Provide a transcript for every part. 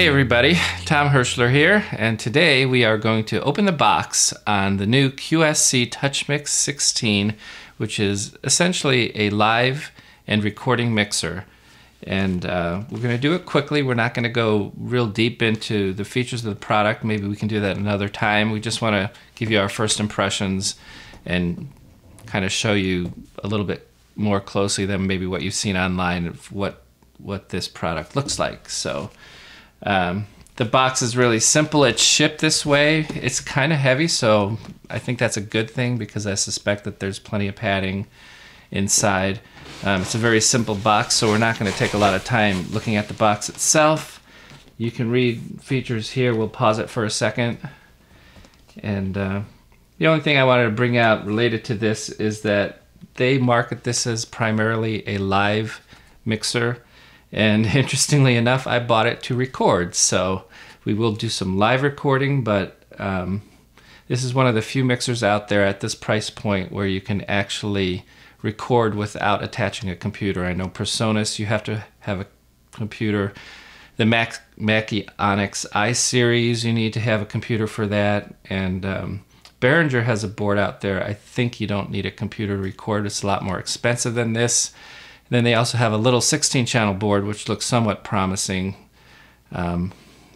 Hey everybody, Tom Hirschler here, and today we are going to open the box on the new QSC TouchMix-16, which is essentially a live and recording mixer. And we're going to do it quickly. We're not going to go real deep into the features of the product. Maybe we can do that another time. We just want to give you our first impressions and kind of show you a little bit more closely than maybe what you've seen online of what this product looks like. So the box is really simple. It's shipped this way. It's kind of heavy, so I think that's a good thing because I suspect that there's plenty of padding inside. It's a very simple box, so we're not going to take a lot of time looking at the box itself. You can read features here. We'll pause it for a second. And the only thing I wanted to bring out related to this is that they market this as primarily a live mixer. And interestingly enough, I bought it to record. So we will do some live recording, but this is one of the few mixers out there at this price point where you can actually record without attaching a computer. I know PreSonus, you have to have a computer. The Mackie Onyx I-Series, you need to have a computer for that. And Behringer has a board out there. I think you don't need a computer to record. It's a lot more expensive than this. Then they also have a little 16-channel board, which looks somewhat promising,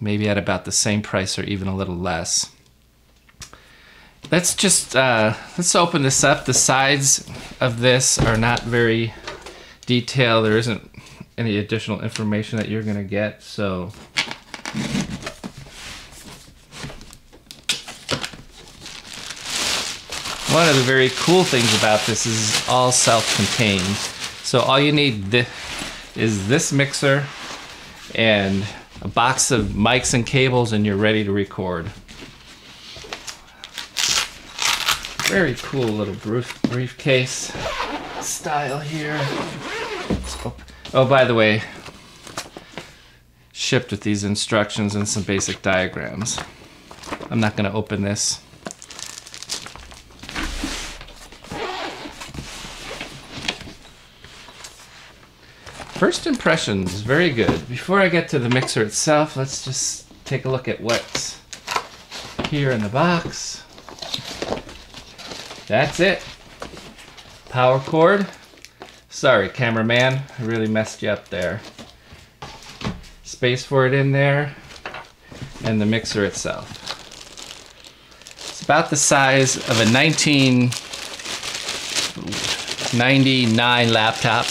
maybe at about the same price or even a little less. Let's just let's open this up. The sides of this are not very detailed. There isn't any additional information that you're going to get. So one of the very cool things about this is all self-contained. So all you need is this mixer and a box of mics and cables, and you're ready to record. Very cool little briefcase style here. Oh, by the way, shipped with these instructions and some basic diagrams. I'm not going to open this. First impressions, very good. Before I get to the mixer itself, let's just take a look at what's here in the box. That's it. Power cord. Sorry, cameraman, I really messed you up there. Space for it in there, and the mixer itself. It's about the size of a 1999 laptop.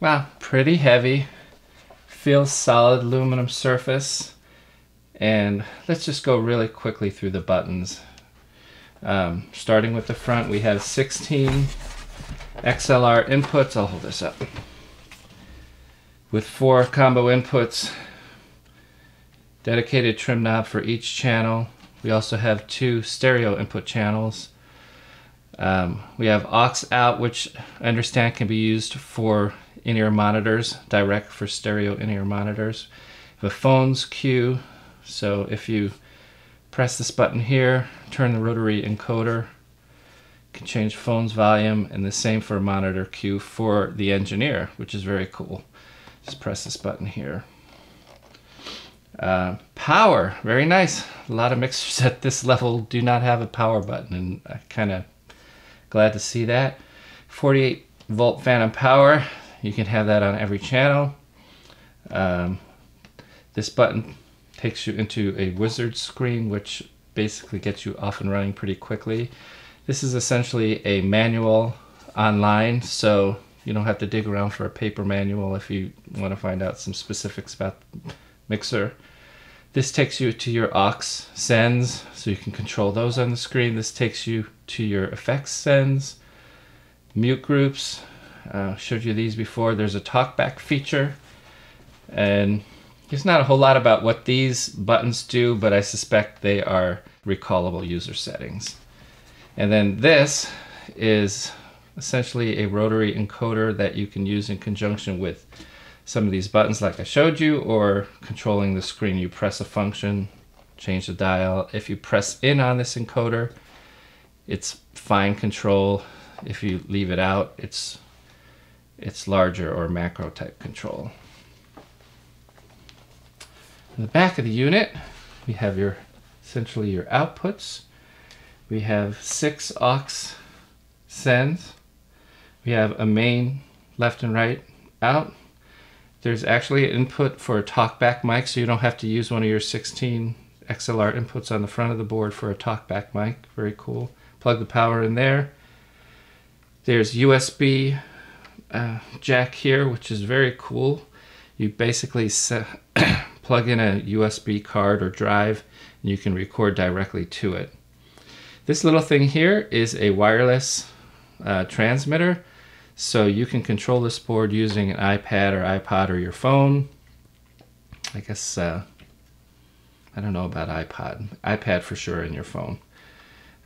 Wow, pretty heavy, feels solid aluminum surface, and let's just go really quickly through the buttons. Starting with the front, we have 16 XLR inputs. I'll hold this up. With 4 combo inputs, dedicated trim knob for each channel. We also have 2 stereo input channels. We have aux out, which I understand can be used for in-ear monitors, direct for stereo in-ear monitors. The phone's Q, so if you press this button here, turn the rotary encoder, you can change phone's volume, and the same for monitor Q for the engineer, which is very cool. Just press this button here. Power, very nice. A lot of mixers at this level do not have a power button, and I'm kind of glad to see that. 48-volt phantom power. You can have that on every channel. This button takes you into a wizard screen, which basically gets you off and running pretty quickly. This is essentially a manual online, so you don't have to dig around for a paper manual if you want to find out some specifics about the mixer. This takes you to your aux sends, so you can control those on the screen. This takes you to your effects sends, mute groups. Showed you these before. There's a talkback feature, and there's not a whole lot about what these buttons do, but I suspect they are recallable user settings. And then this is essentially a rotary encoder that you can use in conjunction with some of these buttons like I showed you, or controlling the screen. You press a function change the dial. If you press in on this encoder, it's fine control. If you leave it out, it's larger or macro type control. In the back of the unit, we have essentially your outputs. We have 6 aux sends. We have a main left and right out. There's actually an input for a talkback mic, so you don't have to use one of your 16 XLR inputs on the front of the board for a talkback mic. Very cool. Plug the power in there. There's USB jack here, which is very cool. You basically plug in a USB card or drive, and you can record directly to it. This little thing here is a wireless transmitter, so you can control this board using an iPad or iPod or your phone. I guess, I don't know about iPad for sure, and your phone.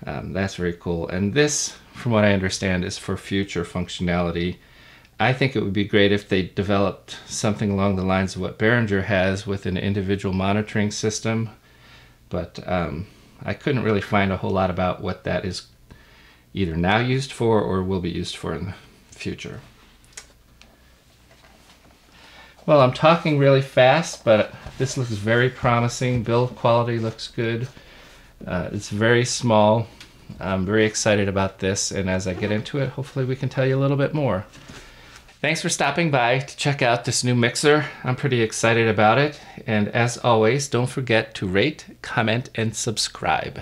That's very cool. And this, from what I understand, is for future functionality. I think it would be great if they developed something along the lines of what Behringer has with an individual monitoring system, but I couldn't really find a whole lot about what that is either now used for or will be used for in the future. Well, I'm talking really fast, but this looks very promising. Build quality looks good. It's very small. I'm very excited about this, and as I get into it, hopefully we can tell you a little bit more. Thanks for stopping by to check out this new mixer. I'm pretty excited about it. And as always, don't forget to rate, comment, and subscribe.